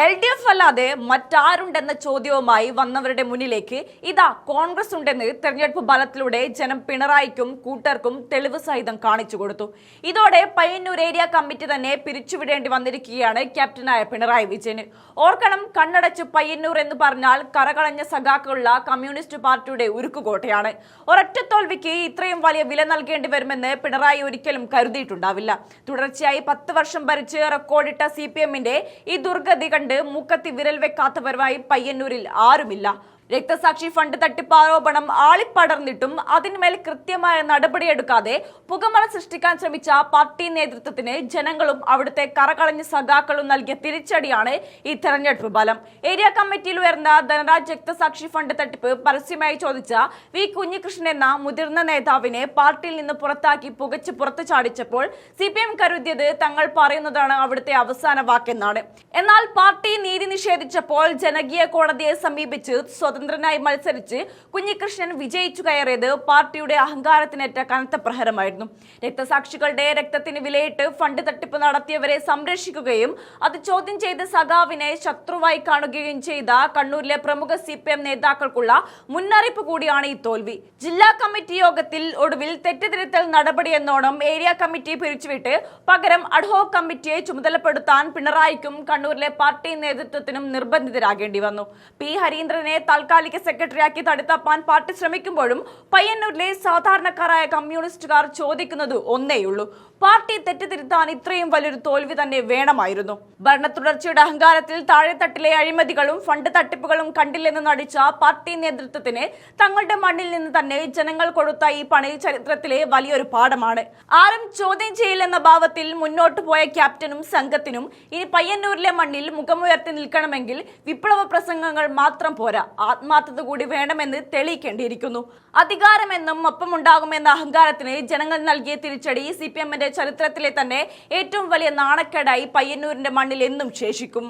LDF അല്ലാതെ മറ്റാരുണ്ടെന്ന ചോദ്യവുമായി വന്നവരുടെ മുന്നിലേക്ക് ഇതാ കോൺഗ്രസ് ഉണ്ടെന്ന് തെരഞ്ഞെടുപ്പ് ഫലത്തിലൂടെ ജനം പിണറായിക്കും കൂട്ടർക്കും തെളിവ് സഹിതം കാണിച്ചു കൊടുത്തു. ഇതോടെ പയ്യന്നൂർ ഏരിയ കമ്മിറ്റി തന്നെ പിരിച്ചുവിടേണ്ടി വന്നിരിക്കുകയാണ് ക്യാപ്റ്റനായ പിണറായി വിജയന്. ഓർക്കണം, കണ്ണടച്ച് പയ്യന്നൂർ എന്ന് പറഞ്ഞാൽ കറകളഞ്ഞ സഖാക്കളുള്ള കമ്മ്യൂണിസ്റ്റ് പാർട്ടിയുടെ ഉരുക്കുകോട്ടയാണ്. ഒരൊറ്റ തോൽവിക്ക് ഇത്രയും വലിയ വില നൽകേണ്ടി വരുമെന്ന് പിണറായി ഒരിക്കലും കരുതിയിട്ടുണ്ടാവില്ല. തുടർച്ചയായി 10 വർഷം ഭരിച്ച് റെക്കോർഡിട്ട CPM-ന്റെ ഈ ദുർഗതി കണ്ട് മൂക്കത്തി വിരൽ വെക്കാത്തവരുമായി പയ്യന്നൂരിൽ ആരുമില്ല. രക്തസാക്ഷി ഫണ്ട് തട്ടിപ്പ് ആരോപണം ആളിപ്പടർന്നിട്ടും അതിന്മേൽ കൃത്യമായ നടപടിയെടുക്കാതെ പുകമറ സൃഷ്ടിക്കാൻ ശ്രമിച്ച പാർട്ടി നേതൃത്വത്തിന് ജനങ്ങളും അവിടുത്തെ കറകളഞ്ഞ സഖാക്കളും നൽകിയ തിരിച്ചടിയാണ് ഈ തെരഞ്ഞെടുപ്പ് ഫലം. ഏരിയ കമ്മിറ്റിയിൽ ഉയർന്ന ധനരാജ് രക്തസാക്ഷി ഫണ്ട് തട്ടിപ്പ് പരസ്യമായി ചോദിച്ച വി കുഞ്ഞികൃഷ്ണൻ എന്ന മുതിർന്ന നേതാവിനെ പാർട്ടിയിൽ നിന്ന് പുറത്താക്കി പുകച്ച് പുറത്തു ചാടിച്ചപ്പോൾ CPM കരുതിയത് തങ്ങൾ പറയുന്നതാണ് അവിടുത്തെ അവസാന വാക്കെന്നാണ്. എന്നാൽ പാർട്ടി നീതി നിഷേധിച്ചപ്പോൾ ജനകീയ കോടതിയെ സമീപിച്ച് സ്വതന്ത്രനായി മത്സരിച്ച് കുഞ്ഞികൃഷ്ണൻ വിജയിച്ചു കയറിയത് പാർട്ടിയുടെ അഹങ്കാരത്തിനേറ്റ കനത്ത പ്രഹരമായിരുന്നു. രക്തസാക്ഷികളുടെ രക്തത്തിന് വിലയിട്ട് ഫണ്ട് തട്ടിപ്പ് നടത്തിയവരെ സംരക്ഷിക്കുകയും അത് ചോദ്യം ചെയ്ത് സഖാവിനെ ശത്രുവായി കാണുകയും ചെയ്ത കണ്ണൂരിലെ പ്രമുഖ CPM നേതാക്കൾക്കുള്ള മുന്നറിയിപ്പ് കൂടിയാണ് ഈ തോൽവി. ജില്ലാ കമ്മിറ്റി യോഗത്തിൽ ഒടുവിൽ തെറ്റുതിരുത്തൽ നടപടിയെന്നോണം ഏരിയ കമ്മിറ്റി പിരിച്ചുവിട്ട് പകരം അഡ്ഹോക് കമ്മിറ്റിയെ ചുമതലപ്പെടുത്താൻ പിണറായിക്കും കണ്ണൂരിലെ പാർട്ടി നേതൃത്വത്തിനും നിർബന്ധിതരാകേണ്ടി വന്നു. P. ഹരീന്ദ്രനെ താൽക്കാലിക സെക്രട്ടറിയാക്കി തടുത്തപ്പാൻ പാർട്ടി ശ്രമിക്കുമ്പോഴും പയ്യന്നൂരിലെ സാധാരണക്കാരായ കമ്മ്യൂണിസ്റ്റുകാർ ചോദിക്കുന്നത് ഒന്നേയുള്ളൂ: പാർട്ടി തെറ്റുതിരുത്താൻ ഇത്രയും വലിയൊരു തോൽവി തന്നെ വേണമായിരുന്നു. ഭരണ തുടർച്ചയുടെ അഹങ്കാരത്തിൽ താഴെത്തട്ടിലെ അഴിമതികളും ഫണ്ട് തട്ടിപ്പുകളും കണ്ടില്ലെന്ന് നടിച്ച പാർട്ടി നേതൃത്വത്തിന് തങ്ങളുടെ മണ്ണിൽ നിന്ന് തന്നെ ജനങ്ങൾ കൊടുത്ത ഈ പണി ചരിത്രത്തിലെ വലിയൊരു പാഠമാണ്. ആരും ചോദ്യം ചെയ്യില്ലെന്ന ഭാവത്തിൽ മുന്നോട്ട് പോയ ക്യാപ്റ്റനും സംഘത്തിനും ഇനി പയ്യന്നൂരിലെ മണ്ണിൽ മുഖമുയർത്തി നിൽക്കണമെങ്കിൽ വിപ്ലവ പ്രസംഗങ്ങൾ മാത്രം പോരാ, ആത്മാർത്ഥത കൂടി വേണമെന്ന് തെളിയിക്കേണ്ടിയിരിക്കുന്നു. അധികാരമെന്നും ഒപ്പമുണ്ടാകുമെന്ന അഹങ്കാരത്തിന് ജനങ്ങൾ നൽകിയ തിരിച്ചടി CPM-ന്റെ ചരിത്രത്തിലെ തന്നെ ഏറ്റവും വലിയ നാണക്കേടായി പയ്യന്നൂരിന്റെ മണ്ണിൽ എന്നും ശേഷിക്കും.